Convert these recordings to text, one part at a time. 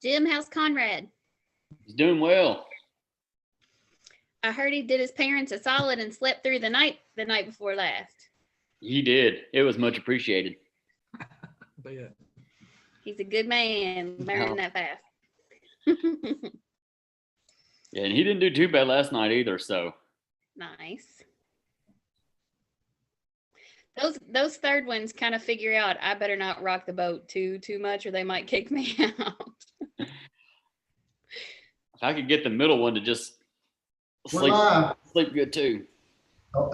Jim, how's Conrad? He's doing well. I heard he did his parents a solid and slept through the night before last. He did. It was much appreciated. Bet. He's a good man, learning that fast. Yeah, and he didn't do too bad last night either, so. Nice. Those third ones kind of figure out I better not rock the boat too much or they might kick me out. If I could get the middle one to just sleep good too. Oh.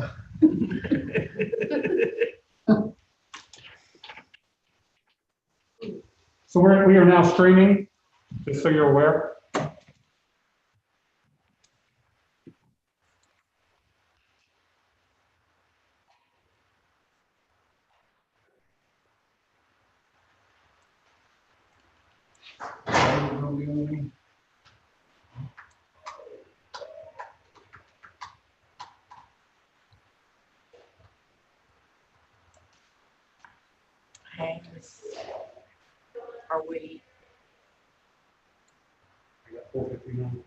So we are now streaming, just so you're aware. Hey, are we? I got 459.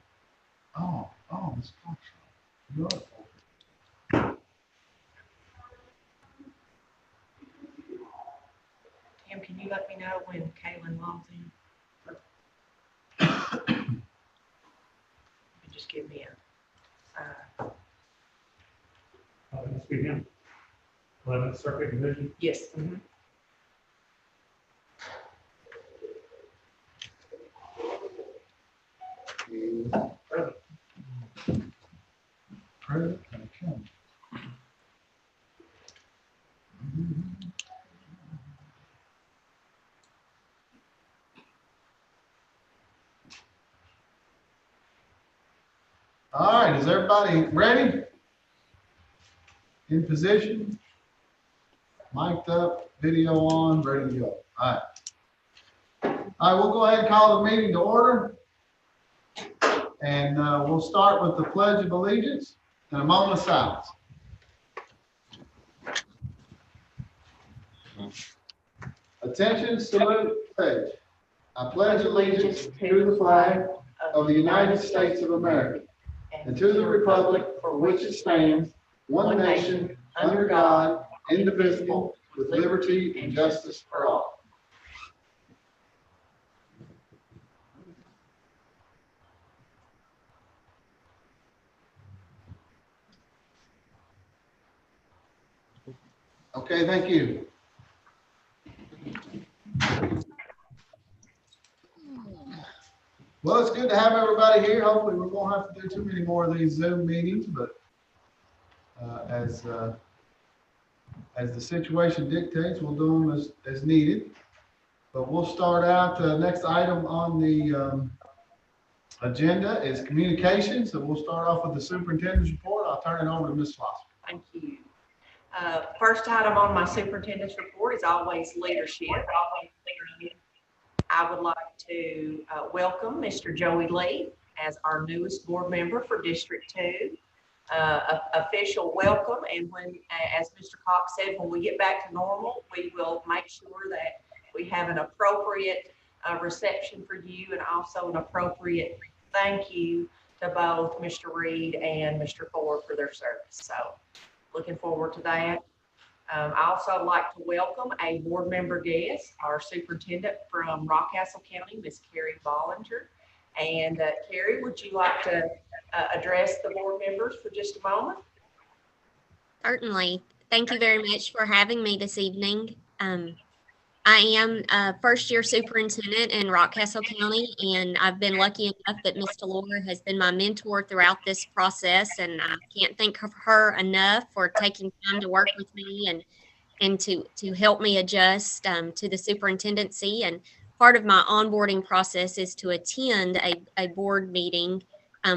Oh, Miss Cox. You are. Tim, can you let me know when Kaylin logs in? Just give me a. That must be him. 11th Circuit Division. Yes. Mm-hmm. All right, is everybody ready? In position? Mic'd up, video on, ready to go. All right, we'll go ahead and call the meeting to order. And we'll start with the Pledge of Allegiance and a moment of silence. Attention, salute, pledge. I pledge allegiance to the flag of the United States of America and to the republic for which it stands, one nation, under God, indivisible, with liberty and justice for all. Okay, thank you. Well, it's good to have everybody here. Hopefully we won't have to do too many more of these Zoom meetings, but as the situation dictates, we'll do them as needed. But we'll start out, the next item on the agenda is communication. So we'll start off with the superintendent's report. I'll turn it over to Ms. Foster. Thank you. First item on my superintendent's report is always leadership. I would like to welcome Mr. Joey Lee as our newest board member for District 2. Official welcome, and when, as Mr. Cox said, when we get back to normal, we will make sure that we have an appropriate reception for you and also an appropriate thank you to both Mr. Reed and Mr. Ford for their service. So looking forward to that. I also like to welcome a board member guest, our superintendent from Rockcastle County, Miss Carrie Bollinger. And Carrie, would you like to address the board members for just a moment? Certainly. Thank you very much for having me this evening. I am a first-year superintendent in Rockcastle County, and I've been lucky enough that Ms. Delora has been my mentor throughout this process, and I can't thank her enough for taking time to work with me and to help me adjust to the superintendency. And part of my onboarding process is to attend a board meeting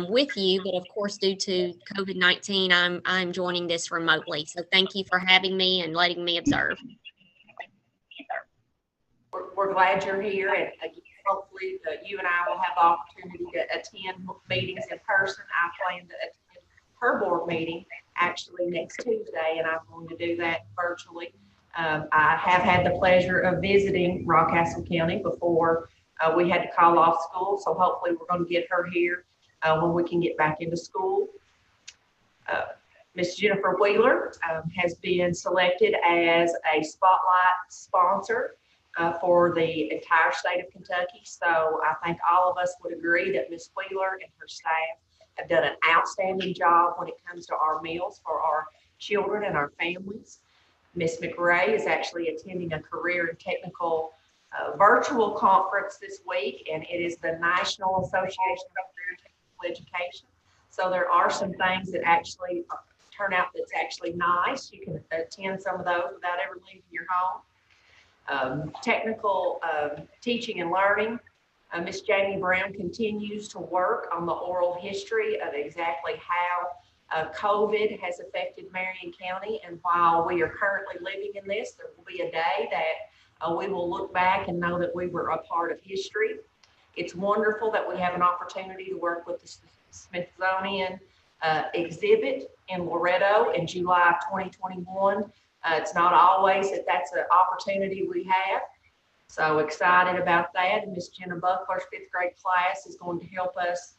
with you, but of course, due to COVID-19, I'm joining this remotely. So thank you for having me and letting me observe. We're glad you're here, and hopefully you and I will have the opportunity to attend meetings in person. I plan to attend her board meeting actually next Tuesday, and I'm going to do that virtually. I have had the pleasure of visiting Rockcastle County before We had to call off school, so hopefully we're going to get her here when we can get back into school. Ms. Jennifer Wheeler has been selected as a spotlight sponsor for the entire state of Kentucky. So I think all of us would agree that Ms. Wheeler and her staff have done an outstanding job when it comes to our meals for our children and our families. Ms. McRae is actually attending a career and technical virtual conference this week, and it is the National Association of Career and Technical Education. So there are some things that actually turn out that's actually nice. You can attend some of those without ever leaving your home. Technical teaching and learning. Ms. Jamie Brown continues to work on the oral history of exactly how COVID has affected Marion County. And while we are currently living in this, there will be a day that we will look back and know that we were a part of history. It's wonderful that we have an opportunity to work with the Smithsonian exhibit in Loretto in July of 2021. It's not always that that's an opportunity we have. So excited about that. And Ms. Jenna Buckler's 5th grade class is going to help us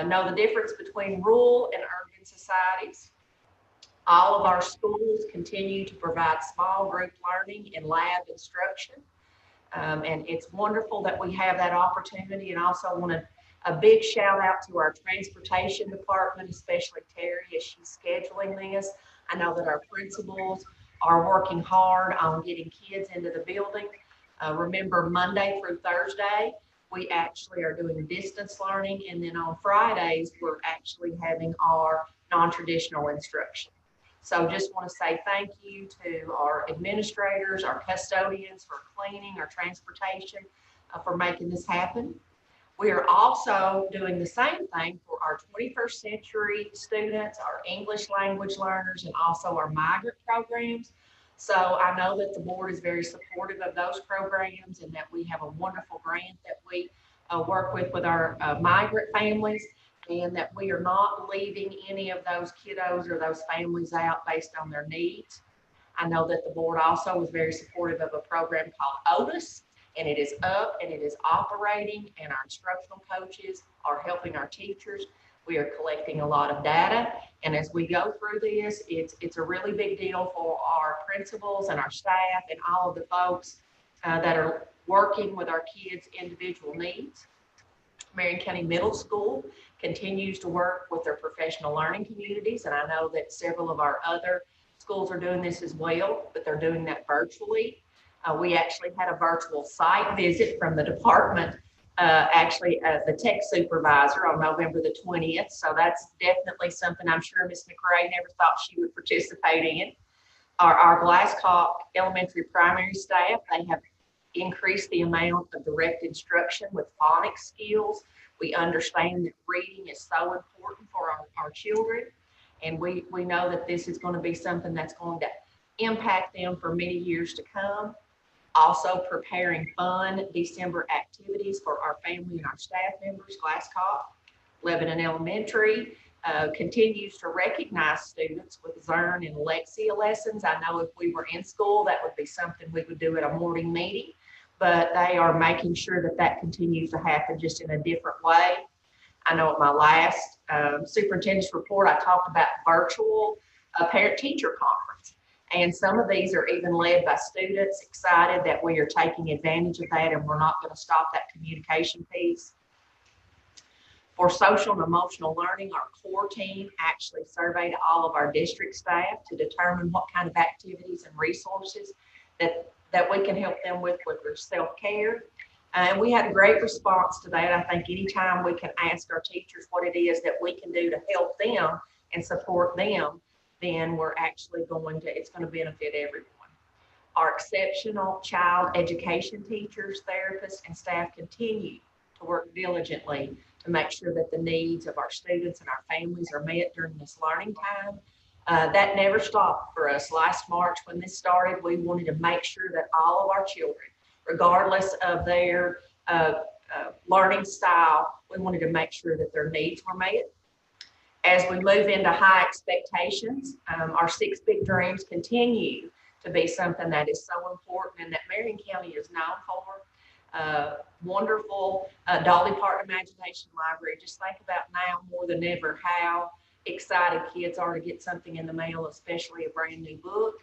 know the difference between rural and urban societies. All of our schools continue to provide small group learning and lab instruction. And it's wonderful that we have that opportunity. And also want a big shout out to our transportation department, especially Terry, as she's scheduling this. I know that our principals are working hard on getting kids into the building. Remember, Monday through Thursday, we actually are doing distance learning. And then on Fridays, we're actually having our non-traditional instruction. So just want to say thank you to our administrators, our custodians for cleaning, our transportation, for making this happen. We are also doing the same thing for our 21st century students, our English language learners, and also our migrant programs. So I know that the board is very supportive of those programs and that we have a wonderful grant that we work with our migrant families, and that we are not leaving any of those kiddos or those families out based on their needs. I know that the board also is very supportive of a program called Otis, and it is up and it is operating, and our instructional coaches are helping our teachers. We are collecting a lot of data, and as we go through this, it's a really big deal for our principals and our staff and all of the folks that are working with our kids' individual needs. Marion County Middle School continues to work with their professional learning communities, and I know that several of our other schools are doing this as well, but they're doing that virtually. We actually had a virtual site visit from the department, the tech supervisor on November the 20th. So that's definitely something I'm sure Ms. McRae never thought she would participate in. Our Glasscock Elementary primary staff, they have increased the amount of direct instruction with phonics skills. We understand that reading is so important for our children. And we know that this is going to be something that's going to impact them for many years to come. Also preparing fun December activities for our family and our staff members. Glasscock Lebanon Elementary continues to recognize students with Zern and Lexia lessons. I know if we were in school, that would be something we would do at a morning meeting, but they are making sure that that continues to happen just in a different way. I know at my last superintendent's report, I talked about virtual parent-teacher conference. And some of these are even led by students, excited that we are taking advantage of that and we're not going to stop that communication piece. For social and emotional learning, our core team actually surveyed all of our district staff to determine what kind of activities and resources that we can help them with their self-care. And we had a great response to that. I think anytime we can ask our teachers what it is that we can do to help them and support them, then we're actually it's going to benefit everyone. Our exceptional child education teachers, therapists, and staff continue to work diligently to make sure that the needs of our students and our families are met during this learning time. That never stopped for us. Last March, when this started, we wanted to make sure that all of our children, regardless of their learning style, we wanted to make sure that their needs were met. As we move into high expectations, our 6 big dreams continue to be something that is so important and that Marion County is known for. wonderful Dolly Parton Imagination Library. Just think about now more than ever how excited kids are to get something in the mail, especially a brand new book.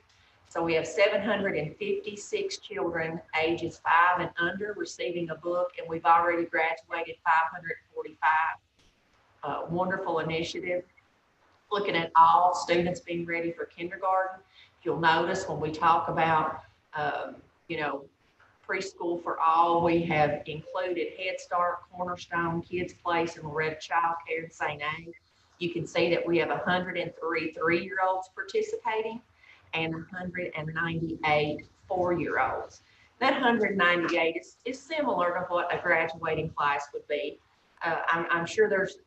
So we have 756 children ages 5 and under receiving a book, and we've already graduated 545. Wonderful initiative. Looking at all students being ready for kindergarten. You'll notice when we talk about, you know, preschool for all, we have included Head Start, Cornerstone, Kids Place, and Loretta Child Care in St. A. You can see that we have 103 3-year-olds participating and 198 4-year-olds. That 198 is similar to what a graduating class would be. I'm sure there's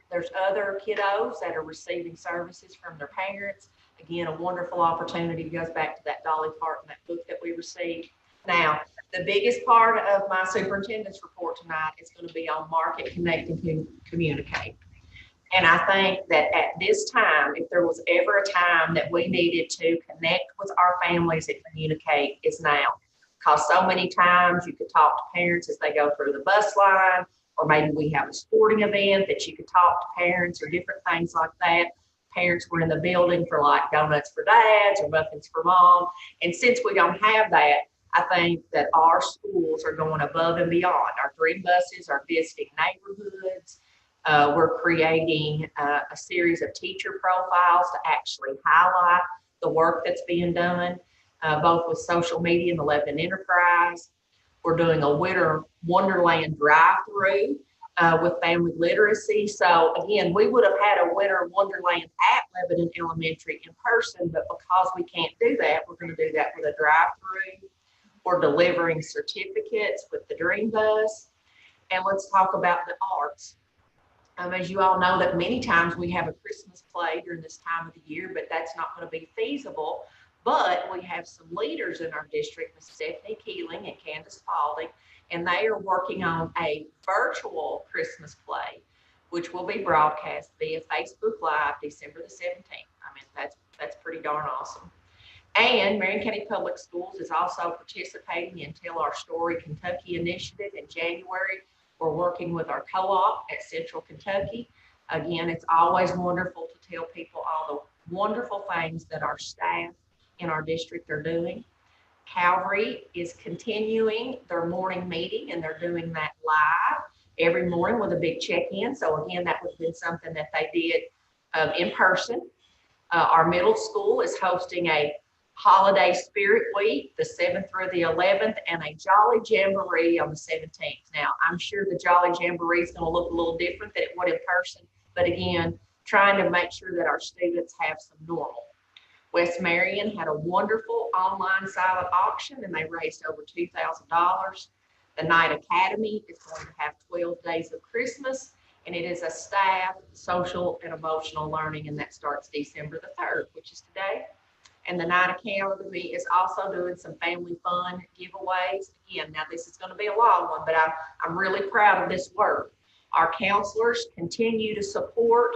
other kiddos that are receiving services from their parents. Again, a wonderful opportunity. It goes back to that Dolly Parton, that book that we received. Now, the biggest part of my superintendent's report tonight is going to be on market, connect, and communicate. And I think that at this time, if there was ever a time that we needed to connect with our families and communicate, is now. Because so many times you could talk to parents as they go through the bus line, or maybe we have a sporting event that you could talk to parents or different things like that. Parents were in the building for like donuts for dads or muffins for mom. And since we don't have that, I think that our schools are going above and beyond. Our dream buses are visiting neighborhoods. We're creating a series of teacher profiles to actually highlight the work that's being done, both with social media and the Lebanon Enterprise. We're doing a Winter Wonderland drive-through with family literacy. So again, we would have had a Winter Wonderland at Lebanon Elementary in person, but because we can't do that, we're going to do that with a drive-through. We're delivering certificates with the Dream Bus. And let's talk about the arts. As you all know, that many times we have a Christmas play during this time of the year, but that's not going to be feasible. But we have some leaders in our district, Ms. Stephanie Keeling and Candace Spalding, and they are working on a virtual Christmas play, which will be broadcast via Facebook Live December the 17th. I mean, that's pretty darn awesome. And Marion County Public Schools is also participating in Tell Our Story Kentucky initiative in January. We're working with our co-op at Central Kentucky. Again, it's always wonderful to tell people all the wonderful things that our staff in our district are doing. Calvary is continuing their morning meeting, and they're doing that live every morning with a big check-in. So again, that would have been something that they did in person. Our middle school is hosting a Holiday Spirit Week, the 7th through the 11th, and a Jolly Jamboree on the 17th. Now, I'm sure the Jolly Jamboree is going to look a little different than it would in person, but again, trying to make sure that our students have some normal. West Marion had a wonderful online silent auction, and they raised over $2,000. The Night Academy is going to have 12 days of Christmas, and it is a staff social and emotional learning, and that starts December the 3rd, which is today. And the Night Academy is also doing some family fun giveaways. Again, now this is going to be a long one, but I'm really proud of this work. Our counselors continue to support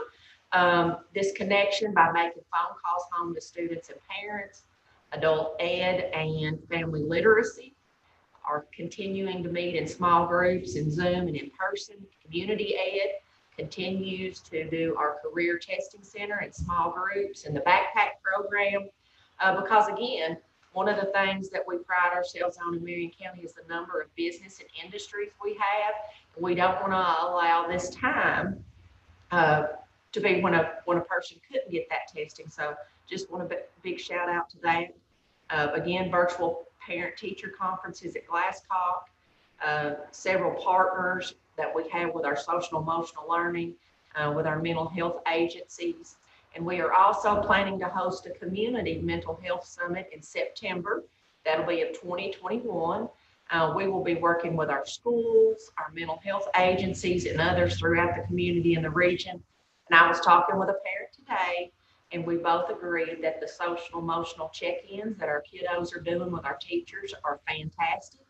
this connection by making phone calls home to students and parents. Adult ed and family literacy are continuing to meet in small groups, in Zoom and in person. Community ed continues to do our career testing center in small groups and the backpack program. Because again, one of the things that we pride ourselves on in Marion County is the number of business and industries we have. We don't want to allow this time to be when a person couldn't get that testing. So just want a big shout out to that. Again, virtual parent-teacher conferences at Glasscock, several partners that we have with our social emotional learning, with our mental health agencies. And we are also planning to host a community mental health summit in September. That'll be of 2021. We will be working with our schools, our mental health agencies, and others throughout the community in the region. And I was talking with a parent today, and we both agreed that the social emotional check-ins that our kiddos are doing with our teachers are fantastic.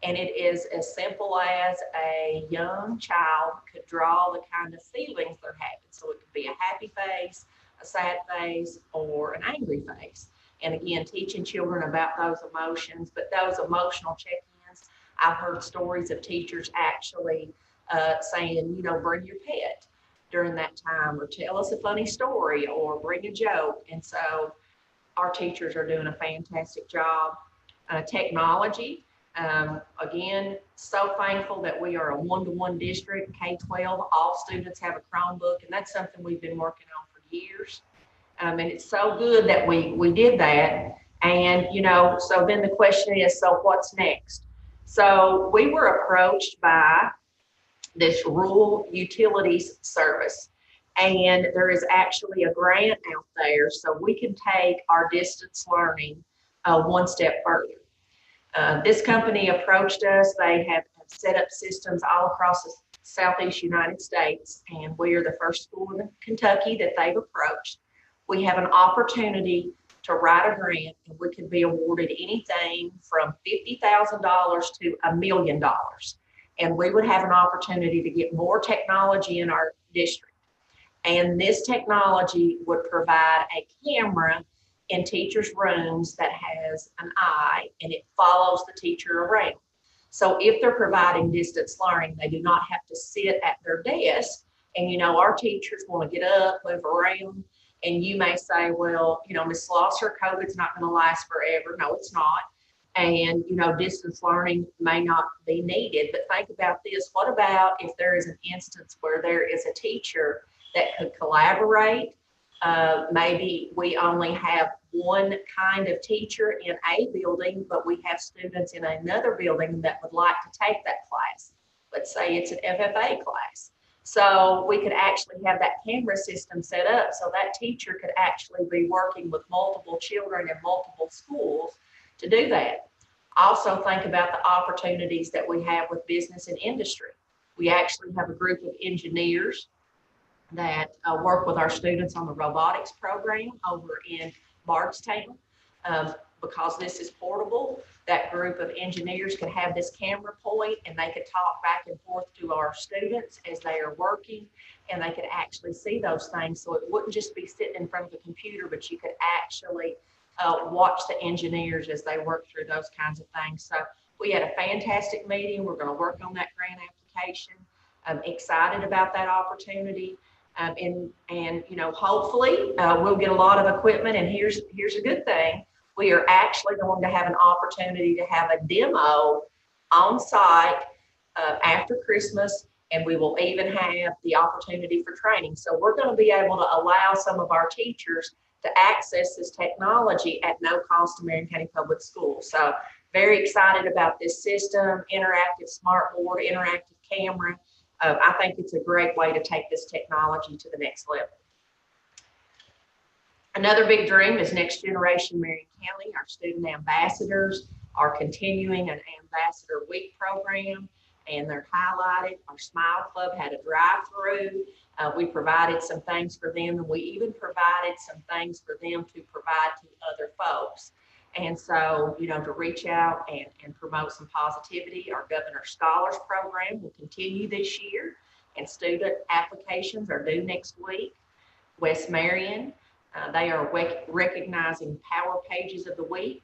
And it is as simple as a young child could draw the kind of feelings they're having. So it could be a happy face, a sad face, or an angry face. And again, teaching children about those emotions, but those emotional check-ins I've heard stories of teachers actually saying, bring your pet during that time, or tell us a funny story, or bring a joke. And so our teachers are doing a fantastic job. Technology, again, so thankful that we are a one-to-one district, K-12. All students have a Chromebook, and that's something we've been working on for years. And it's so good that we did that. And, so then the question is, so what's next? So we were approached by this rural utilities service, and there is actually a grant out there so we can take our distance learning one step further. This company approached us. They have set up systems all across the Southeast United States, and we are the first school in Kentucky that they've approached. We have an opportunity to write a grant, and we could be awarded anything from $50,000 to $1 million. And we would have an opportunity to get more technology in our district. And this technology would provide a camera in teachers' rooms that has an eye, and it follows the teacher around. So if they're providing distance learning, they do not have to sit at their desk. And, our teachers want to get up, move around. And you may say, well, Ms. Slosser, COVID's not going to last forever. No, it's not. And, distance learning may not be needed. But think about this. What about if there is an instance where there is a teacher that could collaborate? Maybe we only have one kind of teacher in a building, but we have students in another building that would like to take that class. Let's say it's an FFA class. So we could actually have that camera system set up so that teacher could actually be working with multiple children in multiple schools to do that. Also think about the opportunities that we have with business and industry. We actually have a group of engineers that work with our students on the robotics program over in Bardstown. Because this is portable, that group of engineers could have this camera point, and they could talk back and forth to our students as they are working, and they could actually see those things. So it wouldn't just be sitting in front of a computer, but you could actually watch the engineers as they work through those kinds of things. So we had a fantastic meeting. We're going to work on that grant application. I'm excited about that opportunity. And hopefully we'll get a lot of equipment. And here's a good thing. We are actually going to have an opportunity to have a demo on site after Christmas, and we will even have the opportunity for training. So we're going to be able to allow some of our teachers to access this technology at no cost to Marion County Public Schools. So very excited about this system, interactive smart board, interactive camera. I think it's a great way to take this technology to the next level. Another big dream is Next Generation Marion County. Our student ambassadors are continuing an Ambassador Week program, and they're highlighted. Our Smile Club had a drive-through. We provided some things for them, and we even provided some things for them to provide to other folks. And so, to reach out and promote some positivity. Our Governor Scholars Program will continue this year, and student applications are due next week. West Marion, they are recognizing Power Pages of the Week.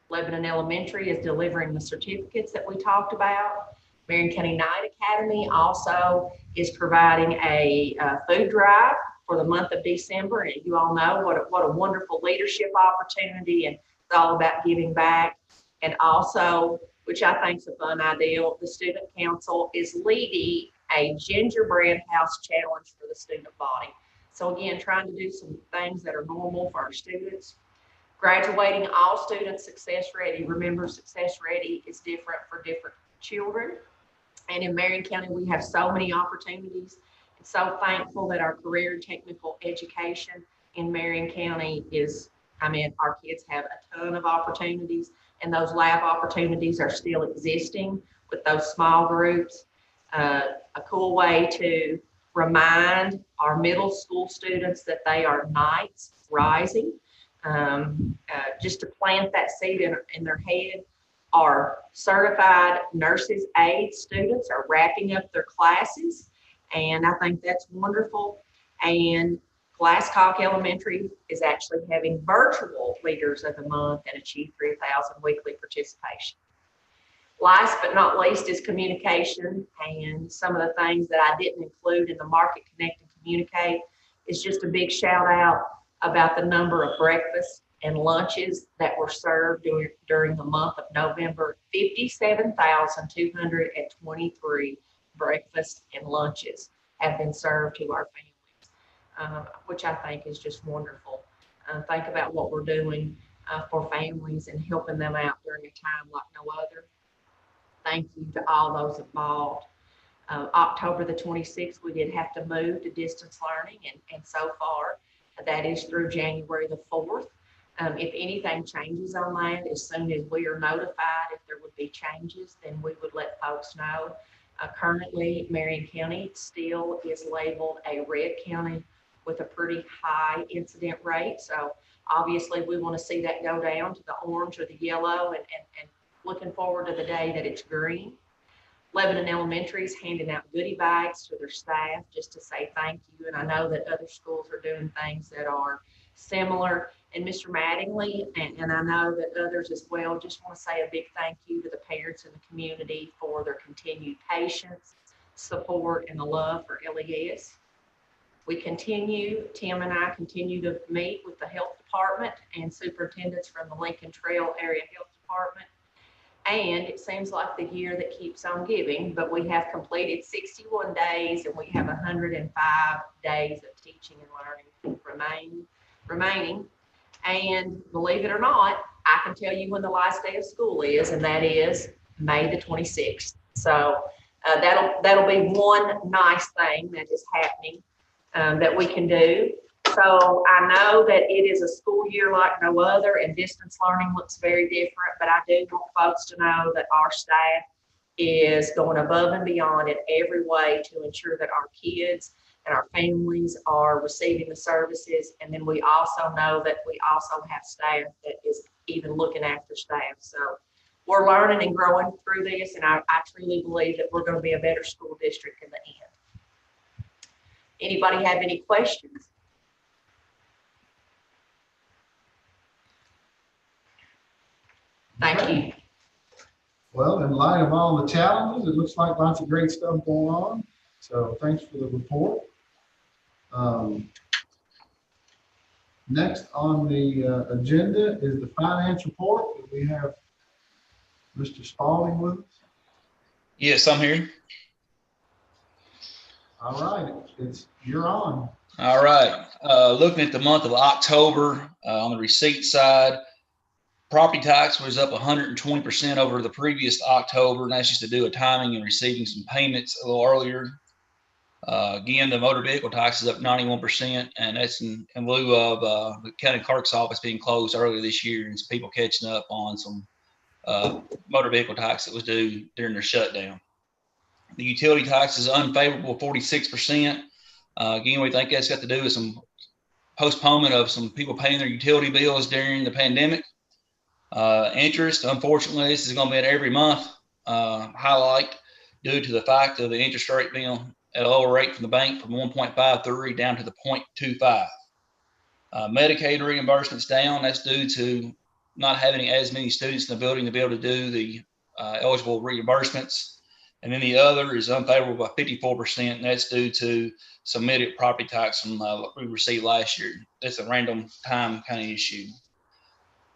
Lebanon Elementary is delivering the certificates that we talked about. Marion County Night Academy also is providing a food drive for the month of December. And you all know what a wonderful leadership opportunity, and it's all about giving back. And also, which I think is a fun idea, the Student Council is leading a gingerbread house challenge for the student body. So again, trying to do some things that are normal for our students. Graduating all students Success Ready. Remember, Success Ready is different for different children. And in Marion County, we have so many opportunities. And so thankful that our career and technical education in Marion County our kids have a ton of opportunities, and those lab opportunities are still existing with those small groups. A cool way to remind our middle school students that they are knights rising, just to plant that seed in their head. Our certified nurses aid students are wrapping up their classes, and I think that's wonderful. And Glasscock Elementary is actually having virtual Leaders of the Month and Achieve 3000 weekly participation. Last but not least is communication, and some of the things that I didn't include in the Market Connect and Communicate is just a big shout out about the number of breakfasts and lunches that were served during the month of November. 57,223 breakfasts and lunches have been served to our families, which I think is just wonderful. Think about what we're doing for families and helping them out during a time like no other. Thank you to all those involved. October the 26th, we did have to move to distance learning, and so far, that is through January the 4th. If anything changes on that, as soon as we are notified if there would be changes, then we would let folks know. Currently, Marion County still is labeled a red county with a pretty high incident rate. So obviously, we want to see that go down to the orange or the yellow, and looking forward to the day that it's green. Lebanon Elementary is handing out goodie bags to their staff just to say thank you. And I know that other schools are doing things that are similar. And Mr. Mattingly, and I know that others as well, just want to say a big thank you to the parents in the community for their continued patience, support, and the love for LES. We continue, Tim and I continue to meet with the health department and superintendents from the Lincoln Trail Area Health Department. And it seems like the year that keeps on giving, but we have completed 61 days and we have 105 days of teaching and learning remaining. And believe it or not, I can tell you when the last day of school is, and that is May the 26th. So that'll be one nice thing that is happening that we can do. So I know that it is a school year like no other, and distance learning looks very different, but I do want folks to know that our staff is going above and beyond in every way to ensure that our kids and our families are receiving the services. And then we also know that we also have staff that is even looking after staff. So we're learning and growing through this, and I truly believe that we're going to be a better school district in the end. Anybody have any questions? Thank you. Well, in light of all the challenges, it looks like lots of great stuff going on. So thanks for the report. Next on the agenda is the finance report. We have Mr. Spalding with us. Yes, I'm here. All right, you're on. All right. Looking at the month of October on the receipt side, property tax was up 120% over the previous October, and that's just to do a timing and receiving some payments a little earlier. Again, the motor vehicle tax is up 91%, and that's in lieu of the county clerk's office being closed earlier this year, and some people catching up on some motor vehicle tax that was due during their shutdown. The utility tax is unfavorable, 46%. Again, we think that's got to do with some postponement of some people paying their utility bills during the pandemic. Interest, unfortunately, this is going to be at every month highlight due to the fact of the interest rate being at a lower rate from the bank from 1.53 down to the 0.25. Medicaid reimbursements down. That's due to not having as many students in the building to be able to do the eligible reimbursements. And then the other is unfavorable by 54%, and that's due to submitted property tax from we received last year. That's a random time kind of issue.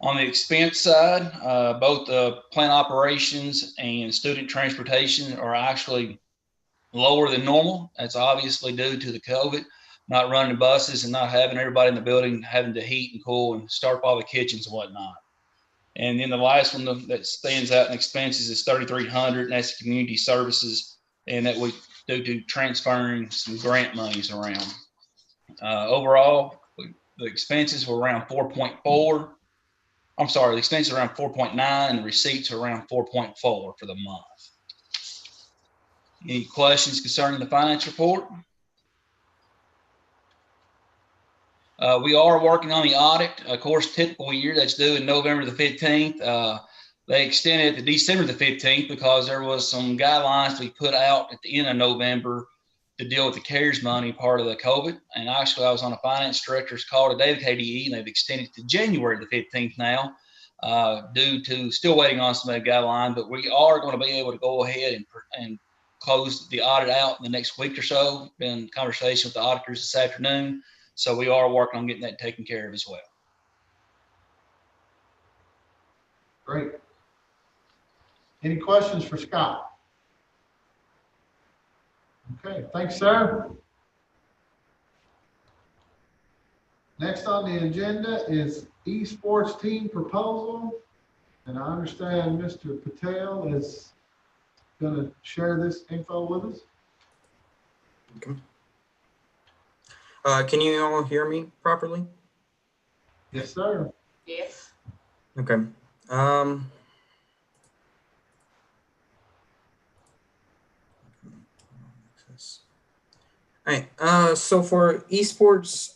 On the expense side, both the plant operations and student transportation are actually lower than normal. That's obviously due to the COVID, not running buses and not having everybody in the building having to heat and cool and start up all the kitchens and whatnot. And then the last one that stands out in expenses is $3,300, and that's community services, and that we due to transferring some grant monies around. Overall, the expenses were around 4.4. I'm sorry, the expenses are around 4.9, and the receipts are around 4.4 for the month. Any questions concerning the finance report? We are working on the audit. Of course, typical year that's due in November the 15th. They extended it to December the 15th because there was some guidelines we put out at the end of November to deal with the CARES money part of the COVID. And actually, I was on a finance director's call today with KDE, and they've extended it to January the 15th now. due to still waiting on some guideline, but we are going to be able to go ahead and close the audit out in the next week or so. Been in conversation with the auditors this afternoon. So we are working on getting that taken care of as well. Great. Any questions for Scott? Okay, thanks, sir. Next on the agenda is Esports Team proposal. And I understand Mr. Patel is going to share this info with us. Can you all hear me properly? Yes, sir. Yes. Okay. All right. So for esports,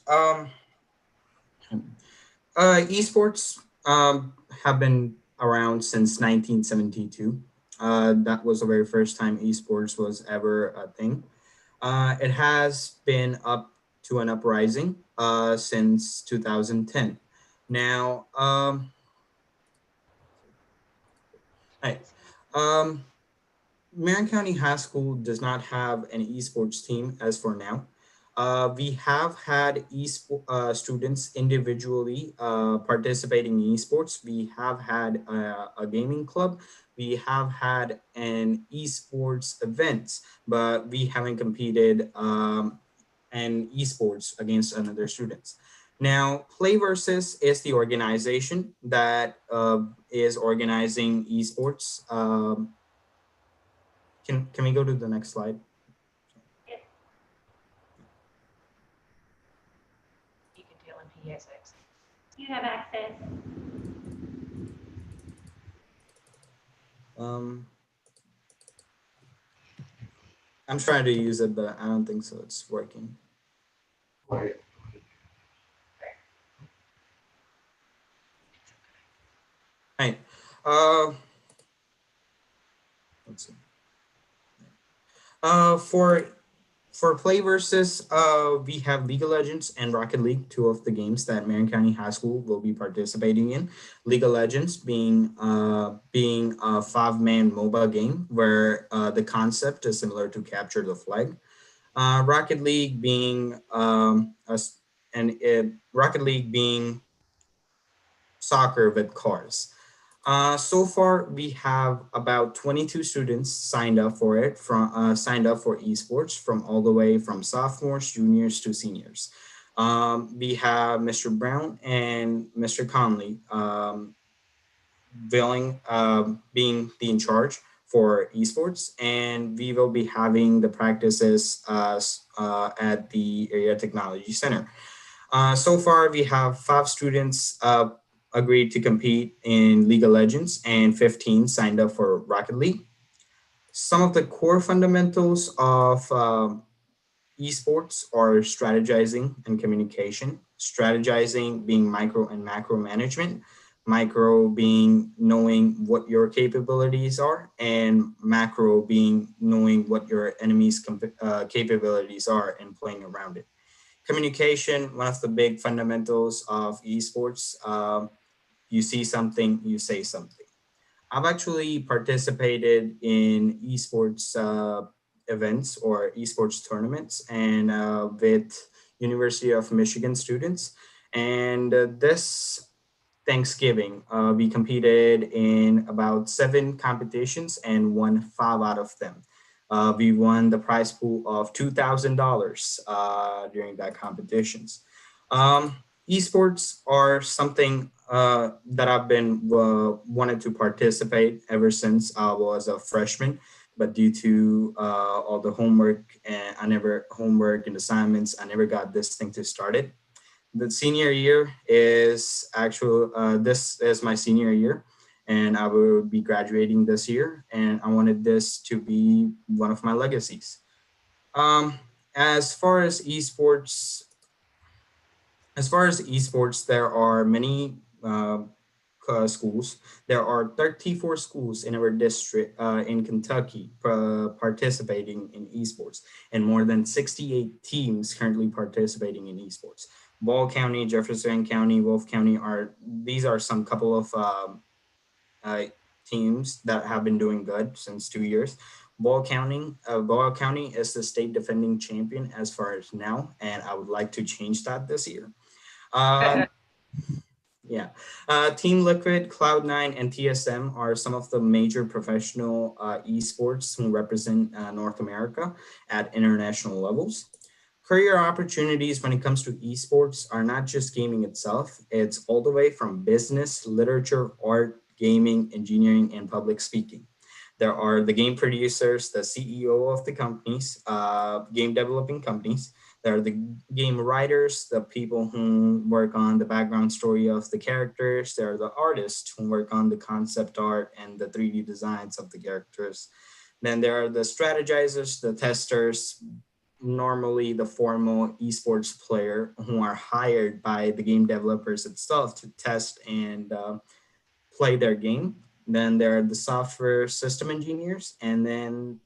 esports have been around since 1972. That was the very first time esports was ever a thing. It has been up to an uprising since 2010. Now, Marion County High School does not have an esports team as for now. We have had students individually participating in esports. We have had a gaming club. We have had an esports event, but we haven't competed in esports against another students. Now, Play Versus is the organization that is organizing esports. Can we go to the next slide? You can tell him he has access. You have access. I'm trying to use it, but I don't think so it's working. Wait. Right. Let's see. For Play Versus, we have League of Legends and Rocket League, two of the games that Marion County High School will be participating in. League of Legends being a 5-man MOBA game where the concept is similar to Capture the Flag. Rocket League being Rocket League being soccer with cars. So far, we have about 22 students signed up for it, signed up for esports from all the way from sophomores, juniors to seniors. We have Mr. Brown and Mr. Conley being in charge for esports, and we will be having the practices at the Area Technology Center. So far, we have 5 students agreed to compete in League of Legends and 15 signed up for Rocket League. Some of the core fundamentals of esports are strategizing and communication. Strategizing being micro and macro management. Micro being knowing what your capabilities are, and macro being knowing what your enemy's capabilities are and playing around it. Communication, one of the big fundamentals of esports. You see something, you say something. I've actually participated in esports events or esports tournaments and with University of Michigan students. And this Thanksgiving, we competed in about 7 competitions and won 5 out of them. We won the prize pool of $2,000 during that competitions. Esports are something that I've been wanted to participate ever since I was a freshman, but due to all the homework and and assignments, I never got this thing to start it. The senior year is this is my senior year, and I will be graduating this year, and I wanted this to be one of my legacies. As far as esports, there are many schools. There are 34 schools in our district in Kentucky participating in esports, and more than 68 teams currently participating in esports. Ball County, Jefferson County, Wolf County these are some couple of teams that have been doing good since 2 years. Ball County is the state defending champion as far as now, and I would like to change that this year. Yeah, Team Liquid, Cloud9, and TSM are some of the major professional esports who represent North America at international levels. Career opportunities when it comes to esports are not just gaming itself, it's all the way from business, literature, art, gaming, engineering, and public speaking. There are the game producers, the CEO of the companies, game developing companies. There are the game writers, the people who work on the background story of the characters. There are the artists who work on the concept art and the 3D designs of the characters. Then there are the strategizers, the testers, normally the formal esports player who are hired by the game developers itself to test and play their game. Then there are the software system engineers, and then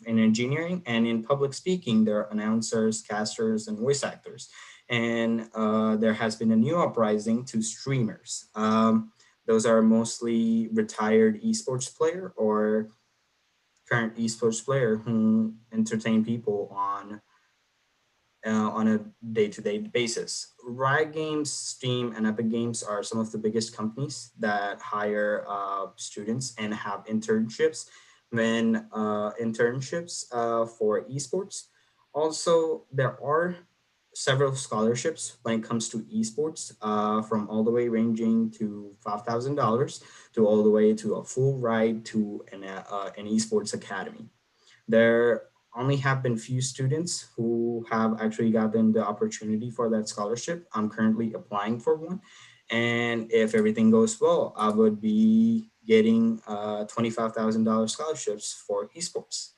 in engineering and in public speaking, there are announcers, casters, and voice actors. And there has been a new uprising to streamers. Those are mostly retired esports player or current esports player who entertain people on a day-to-day basis. Riot Games, Steam, and Epic Games are some of the biggest companies that hire students and have internships for esports. Also, there are several scholarships when it comes to esports, from all the way ranging to $5,000 to all the way to a full ride to an esports academy. There only have been few students who have actually gotten the opportunity for that scholarship. I'm currently applying for one. And if everything goes well, I would be getting $25,000 scholarships for esports.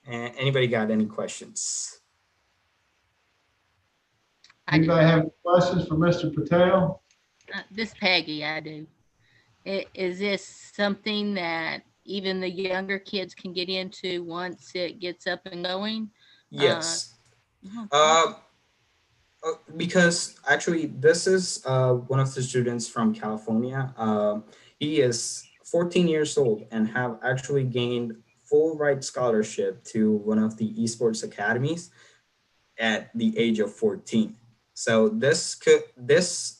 Anybody got any questions? Anybody have questions for Mr. Patel? This Peggy, I do. Is this something that even the younger kids can get into once it gets up and going? Yes. Because actually this is one of the students from California. He is 14 years old and have actually gained full ride scholarship to one of the esports academies at the age of 14. So this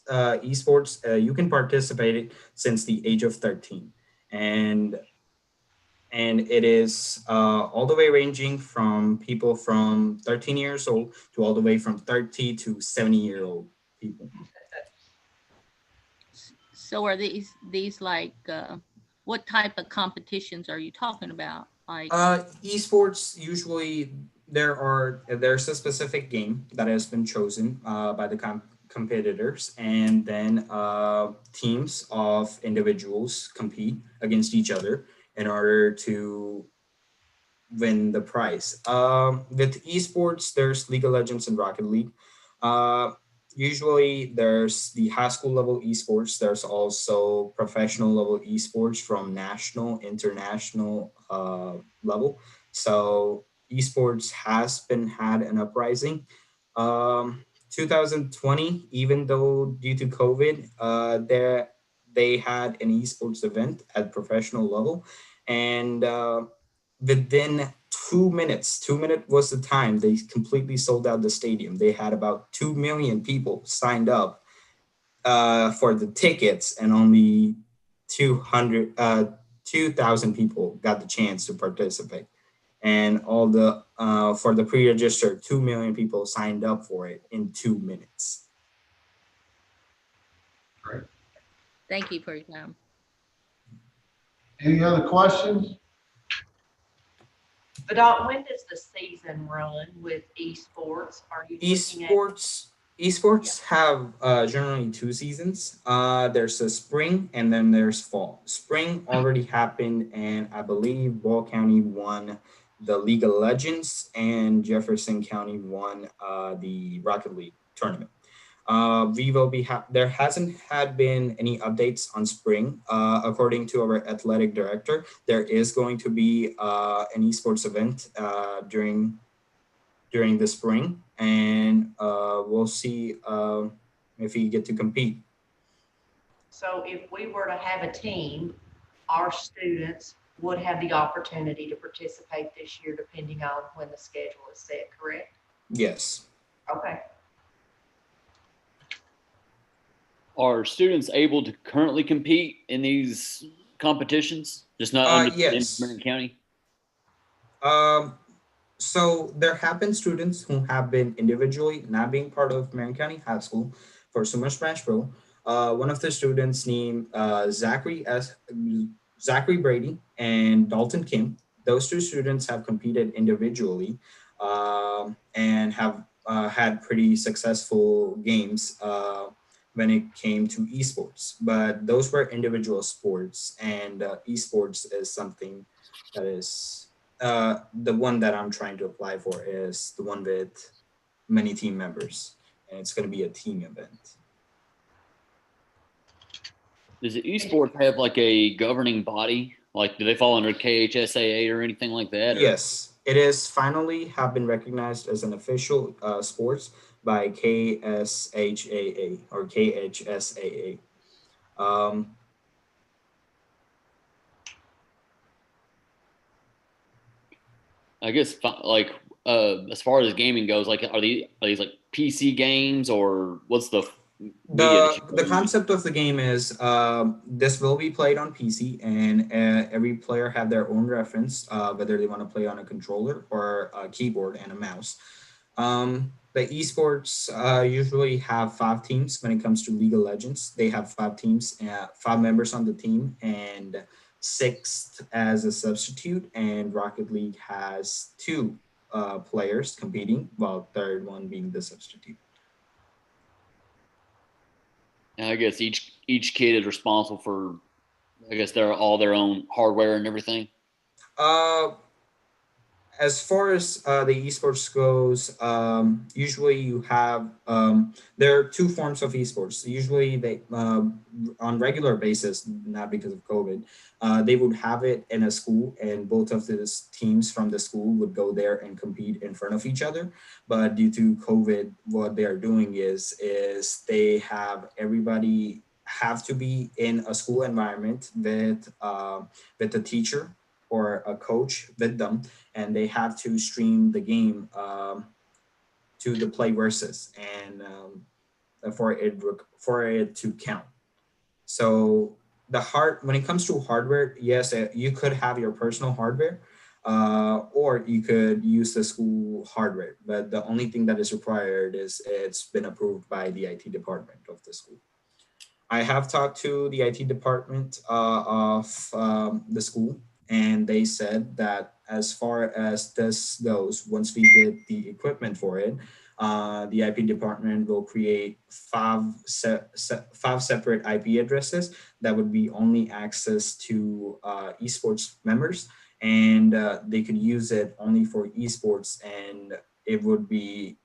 esports, you can participate it since the age of 13. And it is all the way ranging from people from 13 years old to all the way from 30 to 70-year-old people. So are these like, what type of competitions are you talking about? Like esports, usually there's a specific game that has been chosen by the competitors, and then teams of individuals compete against each other in order to win the prize. With esports, there's League of Legends and Rocket League. Usually there's the high school level esports. There's also professional level esports from national, international level. So esports has had an uprising. 2020, even though due to COVID, they had an esports event at professional level, and within 2 minutes, 2 minutes was the time, they completely sold out the stadium. They had about 2 million people signed up for the tickets, and only 2,000 people got the chance to participate. And all the for the pre-registered, 2 million people signed up for it in 2 minutes. Great. Thank you for your time. Any other questions? But when does the season run with esports? Are you looking at- Esports have generally 2 seasons. There's a spring and then there's fall. Spring already happened, and I believe Ball County won the League of Legends and Jefferson County won the Rocket League tournament. We will be there hasn't been any updates on spring. According to our athletic director, there is going to be an esports event during during the spring, and we'll see if he get to compete. So if we were to have a team, our students would have the opportunity to participate this year, depending on when the schedule is set, correct? Yes. Okay. Are students able to currently compete in these competitions? Just not under the name of Yes. Marion County? So there have been students who have been individually not being part of Marion County High School for Summer Smash Pro. One of the students named Zachary Brady and Dalton Kim. Those two students have competed individually and have had pretty successful games when it came to esports. But those were individual sports, and esports is something that is the one that I'm trying to apply for is the one with many team members, and it's going to be a team event. Does the esports have like a governing body? Like, do they fall under KHSAA or anything like that? Or? Yes, it is finally have been recognized as an official sports by KSHAA or KHSAA. I guess like as far as gaming goes, like are these like PC games or what's the the concept of the game is this will be played on PC, and every player have their own reference, whether they want to play on a controller or a keyboard and a mouse. The esports usually have 5 teams. When it comes to League of Legends, they have 5 teams, 5 members on the team, and 6th as a substitute. And Rocket League has 2 players competing, while third one being the substitute. And I guess each kid is responsible for, I guess they're all their own hardware and everything. As far as the esports goes, usually you have there are 2 forms of esports. Usually they on regular basis, not because of COVID, they would have it in a school, and both of the teams from the school would go there and compete in front of each other. But due to COVID, what they are doing is they have everybody have to be in a school environment with a teacher or a coach with them, and they have to stream the game to the play versus, and for it to count. So when it comes to hardware, yes, you could have your personal hardware, or you could use the school hardware. But the only thing that is required is it's been approved by the IT department of the school. I have talked to the IT department of the school, and they said that as far as this goes, once we get the equipment for it, the IP department will create 5 separate IP addresses that would be only access to esports members, and they could use it only for esports, and it would be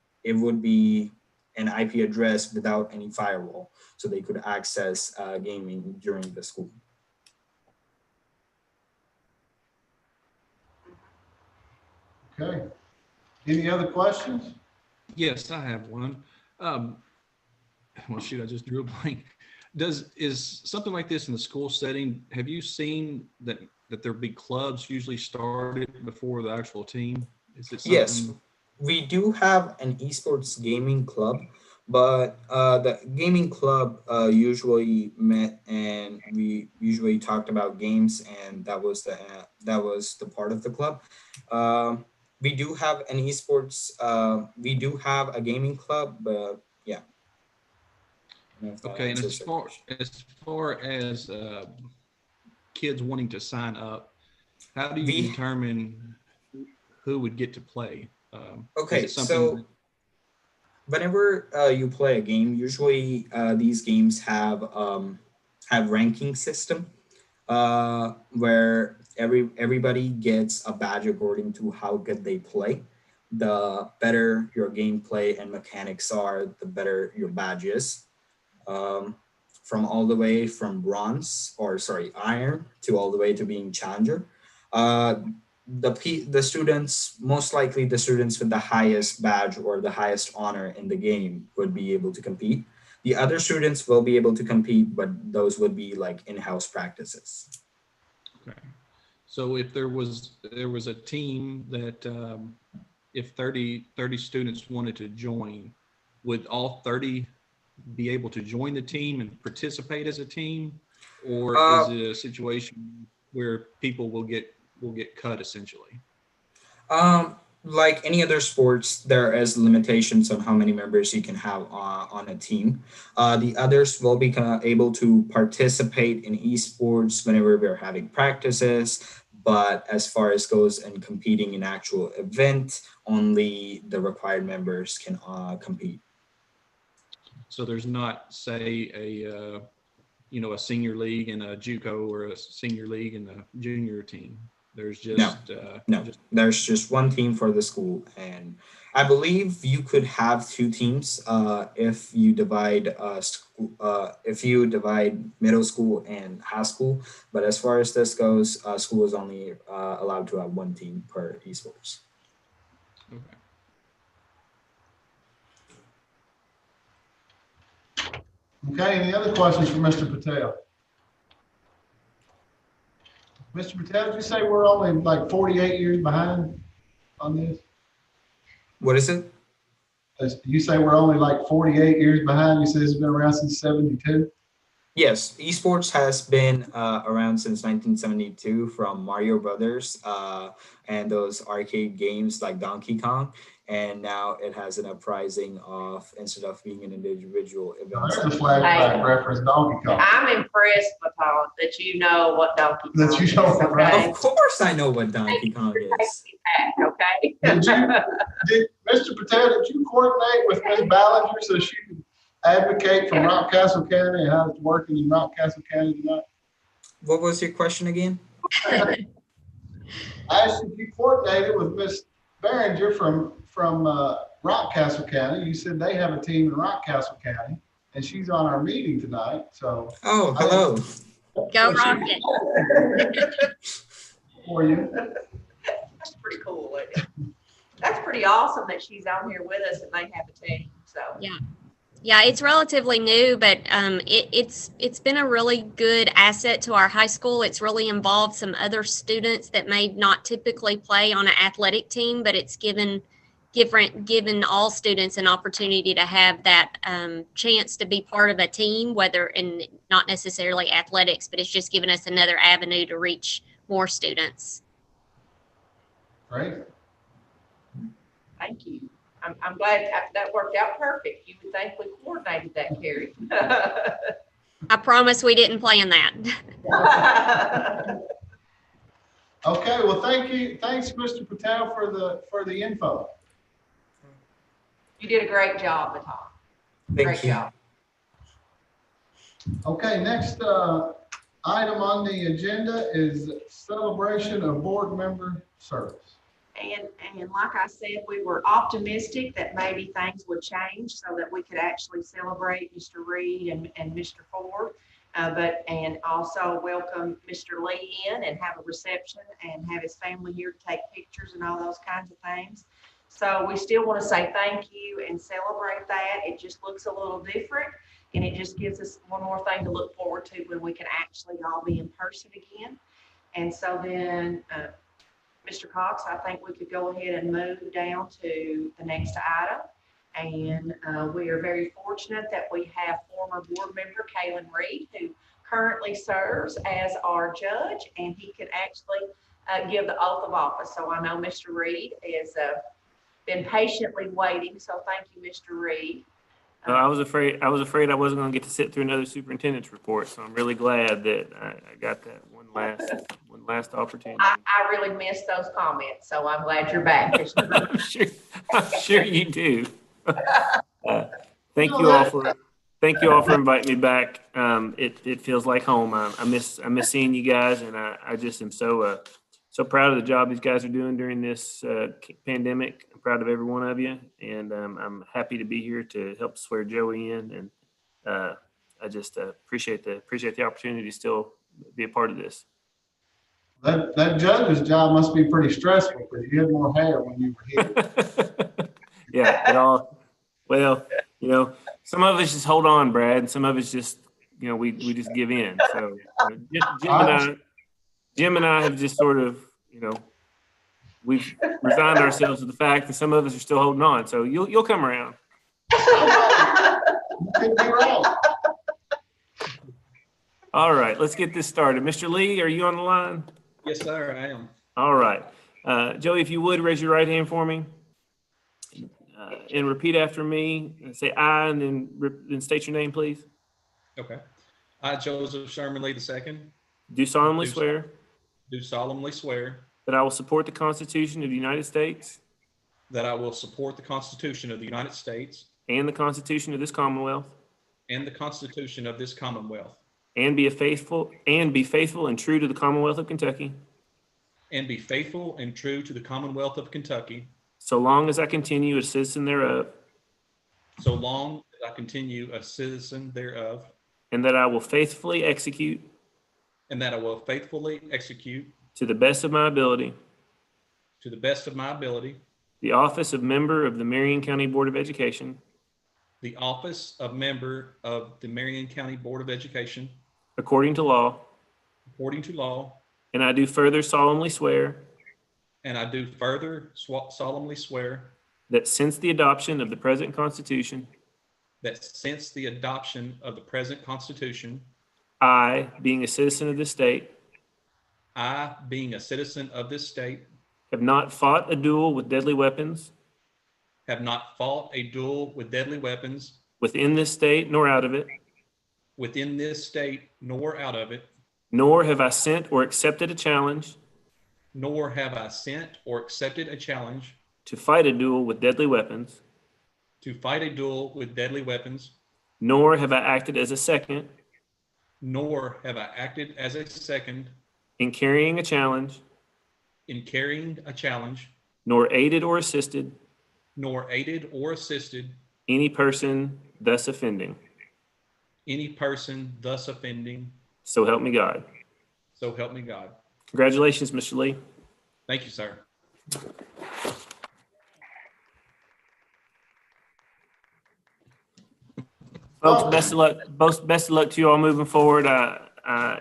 an IP address without any firewall, so they could access gaming during the school. Okay. Any other questions? Yes, I have one. Well, shoot, I just drew a blank. Is something like this in the school setting? Have you seen that there be clubs usually started before the actual team? Is it something? Yes, we do have an esports gaming club, but the gaming club usually met, and we usually talked about games, and that was the part of the club. We do have an esports. We do have a gaming club, but yeah. Okay, and as far as kids wanting to sign up, how do you determine who would get to play? Okay, so whenever you play a game, usually these games have ranking system where everybody gets a badge according to how good they play. The better your gameplay and mechanics are, the better your badge is. From all the way from iron to all the way to being challenger. the students, most likely the students with the highest badge or the highest honor in the game would be able to compete. The other students will be able to compete, but those would be like in-house practices. Okay. So if there was a team that if 30 students wanted to join, would all 30 be able to join the team and participate as a team, or is it a situation where people will get cut essentially? Like any other sports, there is limitations on how many members you can have on a team. The others will be able to participate in esports whenever we're having practices, but as far as goes and competing in actual event, only the required members can compete. So there's not, say, a a senior league and a JUCO, or a senior league and a junior team. There's just no. There's just one team for the school, and I believe you could have two teams if you divide middle school and high school. But as far as this goes, school is only allowed to have one team per esports. Okay. Okay, any other questions for Mr. Patel? Mr. Patel, did you say we're only like 48 years behind on this? What is it? You say we're only like 48 years behind? You said it's been around since 72? Yes, esports has been around since 1972 from Mario Brothers and those arcade games like Donkey Kong. And now it has an uprising of, instead of being an individual event. There's a flashback reference, Donkey Kong. I'm impressed, Baton, that you know what Donkey Kong That you know, is. right? Of course I know what Donkey Kong is. Okay. Did Mr. Patel, did you coordinate with Ms. Ballinger so she could advocate for Rockcastle County and how it's working in Rockcastle County tonight? What was your question again? I asked if you coordinated with Ms. Barringer from Rockcastle County. You said they have a team in Rockcastle County, and she's on our meeting tonight. So. Oh, hello. Go Rocket. For you. That's pretty cool. That's pretty awesome that she's on here with us and they have a team. So Yeah, it's relatively new, but it's been a really good asset to our high school. It's really involved some other students that may not typically play on an athletic team, but it's given all students an opportunity to have that chance to be part of a team, whether in not necessarily athletics, but it's just given us another avenue to reach more students. Great. thank you. I'm glad that worked out perfect. You would think we coordinated that, Carrie. I promise we didn't plan that. Okay, well, thank you. Thanks, Mr. Patel, for the info. You did a great job, Baton. Thank you. Job. Okay, next item on the agenda is celebration of board member service. And like I said, we were optimistic that maybe things would change so that we could actually celebrate Mr. Reed and Mr. Ford, and also welcome Mr. Lee in and have a reception and have his family here to take pictures and all those kinds of things. So we still want to say thank you and celebrate that. It just looks a little different, and it just gives us one more thing to look forward to when we can actually all be in person again. And so then, Mr. Cox, I think we could go ahead and move down to the next item. And we are very fortunate that we have former board member Kaylin Reed, who currently serves as our judge, and he could actually give the oath of office. So I know Mr. Reed has been patiently waiting. So thank you, Mr. Reed. I was afraid I wasn't going to get to sit through another superintendent's report, so I'm really glad that I got that one last opportunity. I really missed those comments, so I'm glad you're back. I'm sure you do. Thank you all for inviting me back. It feels like home. I miss seeing you guys, and I just am so proud of the job these guys are doing during this pandemic. I'm proud of every one of you, and I'm happy to be here to help swear Joey in. And I just appreciate the opportunity to still be a part of this. That judge's job must be pretty stressful because you had more hair when you were here. Yeah, it all, well, some of us just hold on, Brad, and some of us just, we just give in. So Jim and I have just sort of, we've resigned ourselves to the fact that some of us are still holding on. So you'll come around. You could be wrong. All right, let's get this started. Mr. Lee, are you on the line? Yes, sir, I am. All right. Joey, if you would, raise your right hand for me. And repeat after me. Say aye and then state your name, please. Okay. I, Joseph Sherman Lee II, Do solemnly swear do solemnly swear that I will support the Constitution of the United States that I will support the Constitution of the United States and the Constitution of this Commonwealth, and the Constitution of this Commonwealth, and be faithful and true to the Commonwealth of Kentucky, and be faithful and true to the Commonwealth of Kentucky, so long as I continue a citizen thereof, so long as I continue a citizen thereof, and that I will faithfully execute and that I will faithfully execute to the best of my ability to the best of my ability the office of member of the Marion County Board of Education, the office of member of the Marion County Board of Education, according to law, and I do further solemnly swear and I do further solemnly swear that since the adoption of the present Constitution, that since the adoption of the present Constitution, I, being a citizen of this state, I, being a citizen of this state, have not fought a duel with deadly weapons have not fought a duel with deadly weapons within this state nor out of it, within this state nor out of it, nor have I sent or accepted a challenge nor have I sent or accepted a challenge to fight a duel with deadly weapons, nor have I acted as a second nor have I acted as a second in carrying a challenge, nor aided or assisted any person thus offending. So help me God. So help me God. Congratulations, Mr. Lee. Thank you, sir. Folks, best of luck. Best of luck to you all moving forward.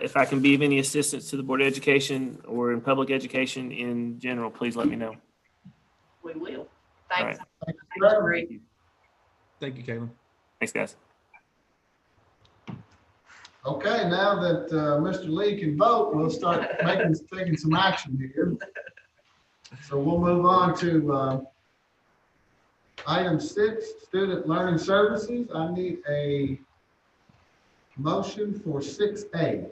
If I can be of any assistance to the Board of Education or in public education in general, please let me know. We will. All Thanks. right. Thank you, Thanks, sir. Greg. Thank you, Caleb. Thanks, guys. Okay, now that Mr. Lee can vote, we'll start taking some action here. So we'll move on to item 6, student learning services. I need a motion for 6A.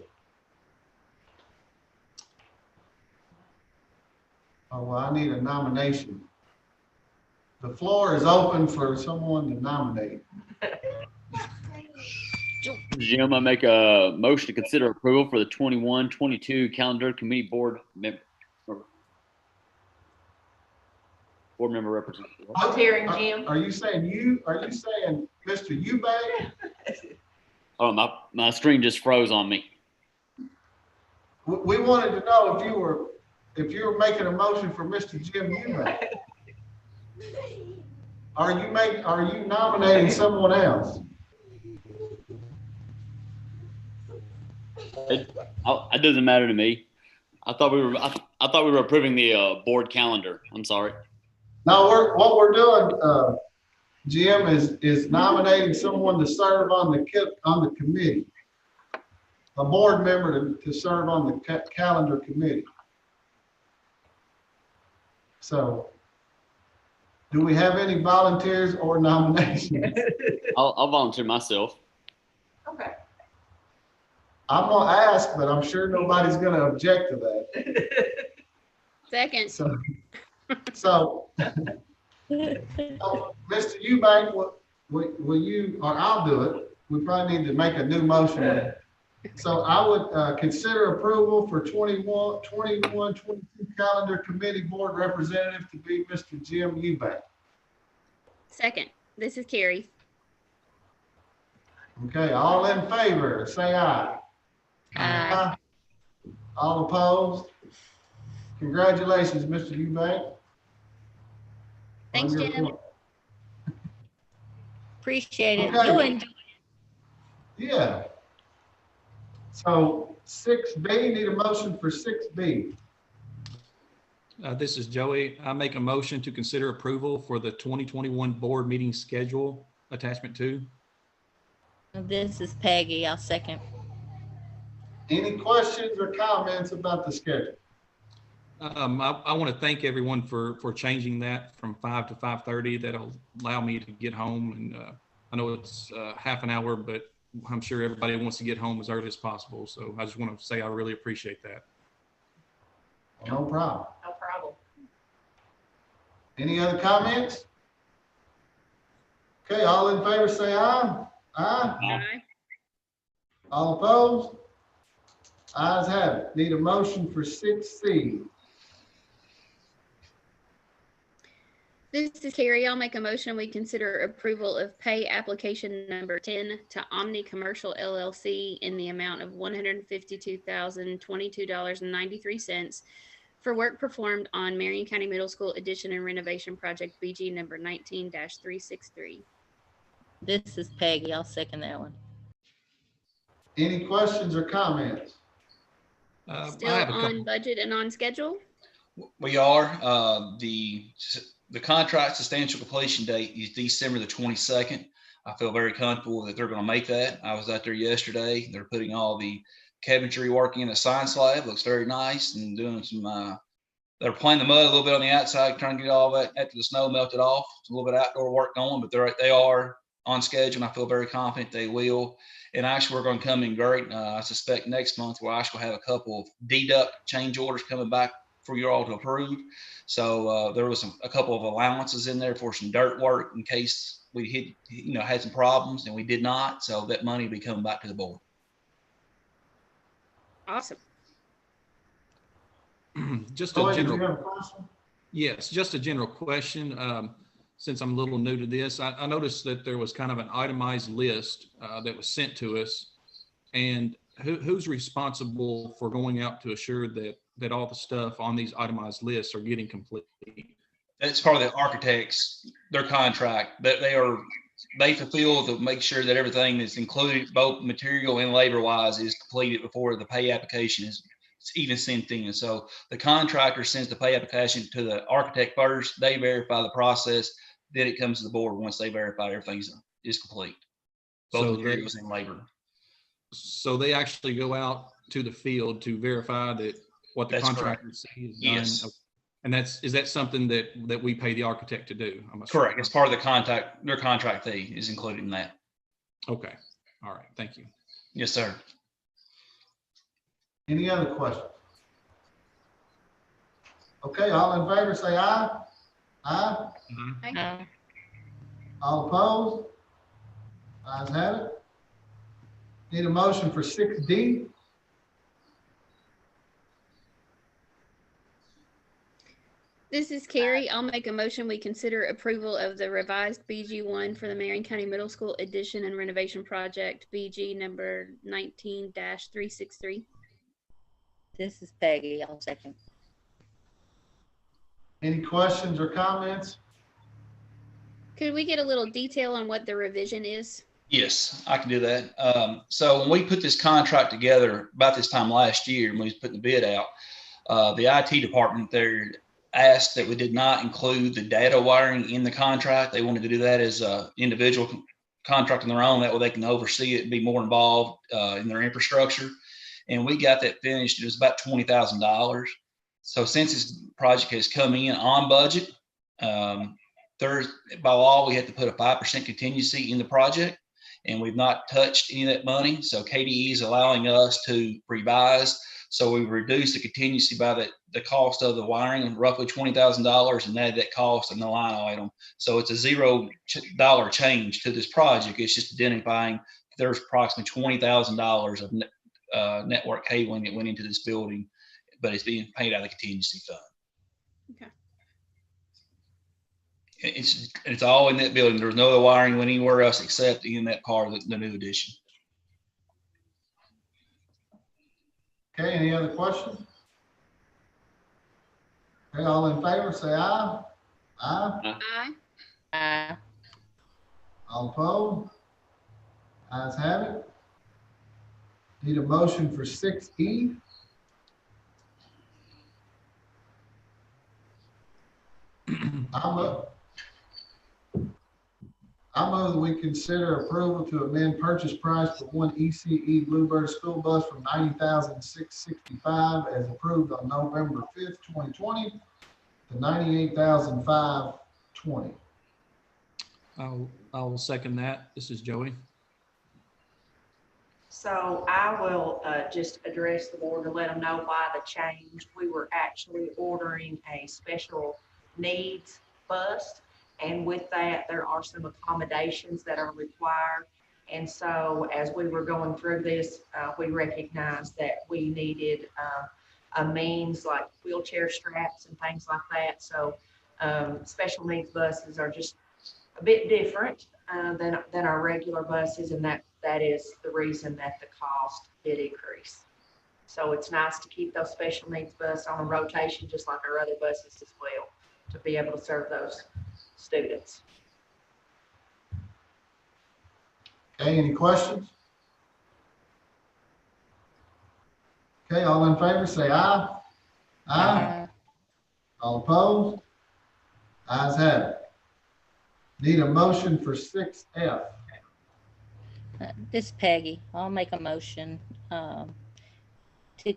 Oh, well, I need a nomination. The floor is open for someone to nominate. Jim, I make a motion to consider approval for the 21-22 calendar committee board member representative. Volunteering, Jim. Are you saying Mr. Eubank? Oh, my screen just froze on me. We wanted to know if you were making a motion for Mr. Jim Eubank. Are you nominating someone else? It doesn't matter to me. I thought we were approving the board calendar. I'm sorry. No, what we're doing, Jim, is nominating someone to serve on the committee, a board member to serve on the calendar committee. So, do we have any volunteers or nominations? I'll volunteer myself. Okay. I'm gonna ask, but I'm sure nobody's gonna object to that. Second. So, Mr. Eubank, will you, or I'll do it. We probably need to make a new motion. So I would consider approval for 21-22 calendar committee board representative to be Mr. Jim Eubank. Second. This is Carrie. Okay, all in favor, say aye. Aye. All opposed? Congratulations, Mr. Eubank. Thanks, On your Jim. point. Appreciate it. Okay. You'll enjoy Yeah. So 6B, need a motion for 6B. This is Joey. I make a motion to consider approval for the 2021 board meeting schedule, attachment 2. This is Peggy. I'll second. Any questions or comments about the schedule? I want to thank everyone for changing that from 5 to 5:30. That'll allow me to get home. And I know it's half an hour, but I'm sure everybody wants to get home as early as possible. So I just want to say I really appreciate that. No problem. No problem. Any other comments? Okay, all in favor say aye. Aye. Aye. All opposed? Ayes have it. Need a motion for 6C. This is Carrie. I'll make a motion. We consider approval of pay application number 10 to Omni Commercial LLC in the amount of $152,022.93 for work performed on Marion County Middle School addition and renovation project BG number 19-363. This is Peggy. I'll second that one. Any questions or comments? Still on budget and on schedule? We are. The contract substantial completion date is December the 22nd. I feel very comfortable that they're going to make that. I was out there yesterday. They're putting all the cabinetry working in the science lab. Looks very nice, and doing some, they're playing the mud a little bit on the outside, trying to get all that after the snow melted off. It's a little bit of outdoor work going, but they are on schedule, and I feel very confident they will. And actually, we're going to come in great. I suspect next month we'll actually have a couple of deduct change orders coming back for you all to approve. So there was a couple of allowances in there for some dirt work in case we had some problems, and we did not. So that money will be coming back to the board. Awesome. Just Joey, a did you general. have a question? Yes, just a general question. Since I'm a little new to this, I noticed that there was kind of an itemized list that was sent to us. And who's responsible for going out to assure that all the stuff on these itemized lists are getting complete? That's part of the architects, their contract, that they fulfill to make sure that everything that's included, both material and labor wise, is completed before the pay application is even sent in. So the contractor sends the pay application to the architect first. They verify the process. Then it comes to the board once they verify everything is complete, both materials and labor. So they actually go out to the field to verify that what the contractor says is done. Yes. And is that something that we pay the architect to do? Correct. It's part of their contract fee is included in that. Okay. All right. Thank you. Yes, sir. Any other questions? Okay, all in favor say aye. Aye. Aye. All opposed? Ayes have it. Need a motion for 6D. This is Carrie. I'll make a motion. We consider approval of the revised BG1 for the Marion County Middle School addition and renovation project BG number 19-363. This is Peggy. I'll second. Any questions or comments? Could we get a little detail on what the revision is? Yes, I can do that. So when we put this contract together about this time last year, when we was putting the bid out, the IT department there asked that we did not include the data wiring in the contract. They wanted to do that as an individual contract on their own. That way they can oversee it and be more involved in their infrastructure. And we got that finished. It was about $20,000. So since this project has come in on budget, by law, we have to put a 5% contingency in the project, and we've not touched any of that money. So KDE is allowing us to revise. So we reduced the contingency by the cost of the wiring, roughly $20,000, and added that cost in the line item. So it's a $0 change to this project. It's just identifying there's approximately $20,000 of network cabling that went into this building, but it's being paid out of the contingency fund. Okay. It's all in that building. There's no other wiring went anywhere else except in that part of the new addition. Okay, any other questions? Okay, all in favor, say aye. Aye. Aye. All opposed? Ayes have it. Need a motion for 6E. I move that we consider approval to amend purchase price for one ECE Bluebird school bus from $90,665 as approved on November 5th, 2020 to $98,520. I'll second that. This is Joey. So I will just address the board to let them know why the change. We were actually ordering a special needs bus. And with that, there are some accommodations that are required. And so as we were going through this, we recognized that we needed a means like wheelchair straps and things like that. So special needs buses are just a bit different than our regular buses, and that is the reason that the cost did increase. So it's nice to keep those special needs buses on a rotation, just like our other buses as well, to be able to serve those students. Okay, any questions? Okay, all in favor, say aye. Aye. All opposed? Ayes have it. Need a motion for 6F. This is Peggy. I'll make a motion to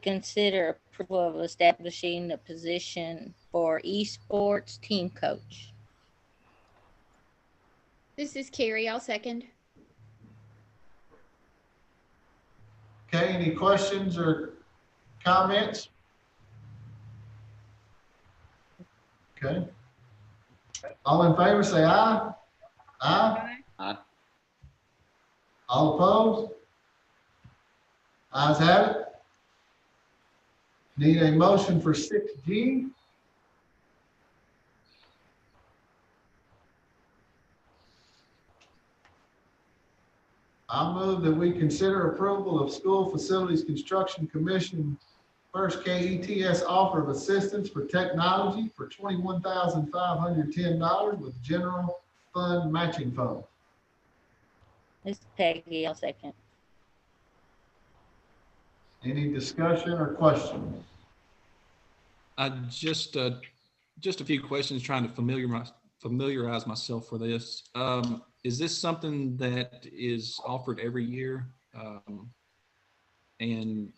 consider approval of establishing the position for Esports Team coach. This is Carrie. I'll second. Okay, any questions or comments? Okay. All in favor, say aye. Aye. Aye. All opposed? Ayes have it. Need a motion for 6G. I move that we consider approval of School Facilities Construction Commission first KETS offer of assistance for technology for $21,510 with general fund matching funds. This is Peggy. I'll second. Any discussion or questions? Just a few questions trying to familiarize myself for this. Is this something that is offered every year? And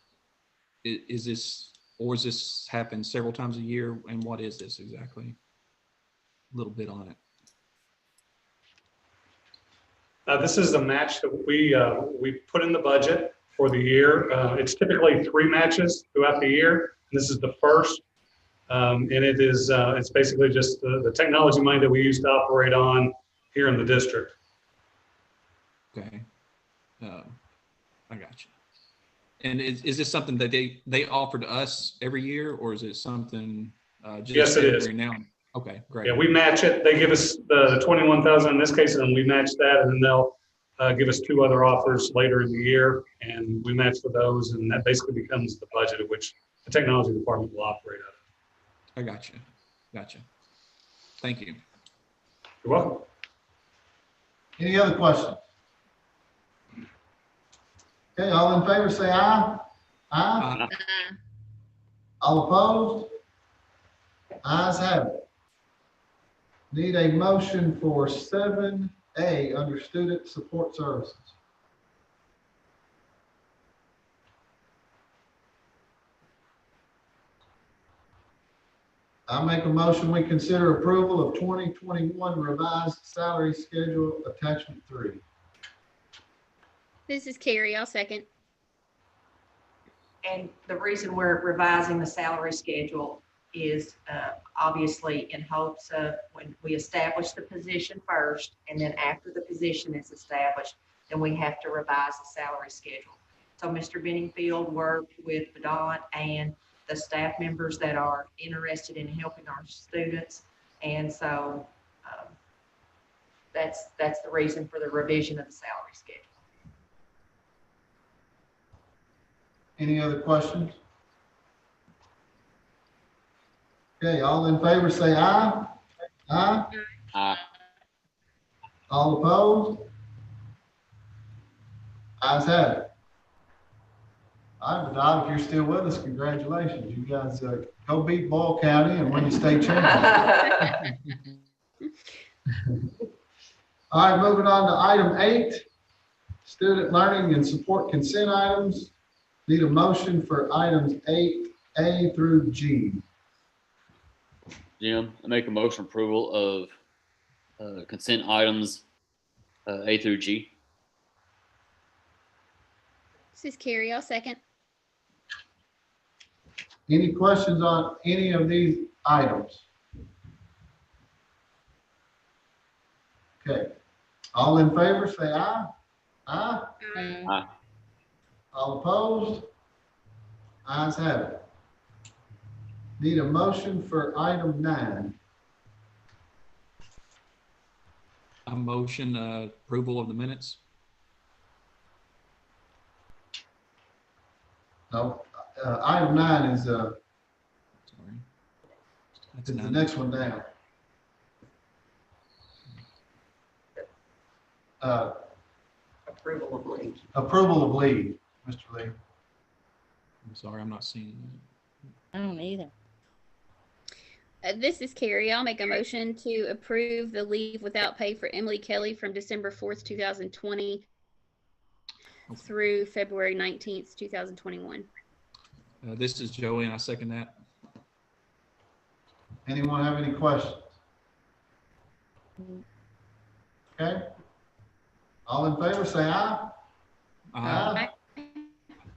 is this happen several times a year? And what is this exactly? A little bit on it. This is the match that we put in the budget for the year. It's typically 3 matches throughout the year. This is the first. And it's basically just the technology money that we used to operate on here in the district. Okay. I got you. And is this something that they offer to us every year, or is it something just yes, it is. now? Okay, great. Yeah, we match it. They give us the 21,000 in this case, and we match that, and then they'll give us 2 other offers later in the year, and we match for those, and that basically becomes the budget of which the technology department will operate out of. I got you. Thank you. You're welcome. Any other questions? Okay, all in favor say aye. Aye. All opposed? Ayes have it. Need a motion for 7A under student support services. I make a motion we consider approval of 2021 revised salary schedule attachment 3. This is Carrie. I'll second. And the reason we're revising the salary schedule is obviously in hopes of when we establish the position first, and then after the position is established, then we have to revise the salary schedule. So Mr. Benningfield worked with Vedant and the staff members that are interested in helping our students. And so that's the reason for the revision of the salary schedule. Any other questions? Okay, all in favor, say aye. Aye. Aye. All opposed? Ayes have it. All right, Doc, if you're still with us, congratulations. You guys go beat Boyle County and win the state championship. All right, moving on to item 8, student learning and support consent items. Need a motion for items 8A through G. Jim, I make a motion approval of consent items A through G. This is Carrie. I'll second. Any questions on any of these items? Okay, all in favor, say aye. Aye. Aye. All opposed? Ayes have it. Need a motion for item 9. I motion approval of the minutes. No, item 9 is Sorry. That's the 9. next one down. Approval of leave. Approval of leave, Mr. Lee. I'm sorry, I'm not seeing that. I don't either. This is Carrie. I'll make a motion to approve the leave without pay for Emily Kelly from December 4th, 2020 through February 19th, 2021. This is Joey, and I second that. Anyone have any questions? Okay. All in favor, say aye. Aye.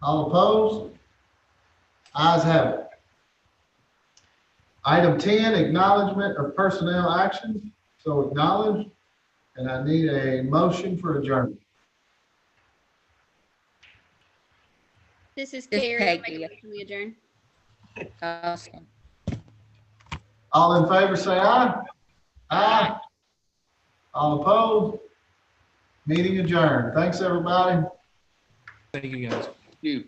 All opposed? Ayes have it. Item 10, acknowledgement of personnel actions. So acknowledge, and I need a motion for adjournment. This is This Carrie. I'll make a Peggy. motion we adjourn. Awesome. All in favor, say aye. Aye. All opposed? Meeting adjourned. Thanks, everybody. Thank you, guys. You.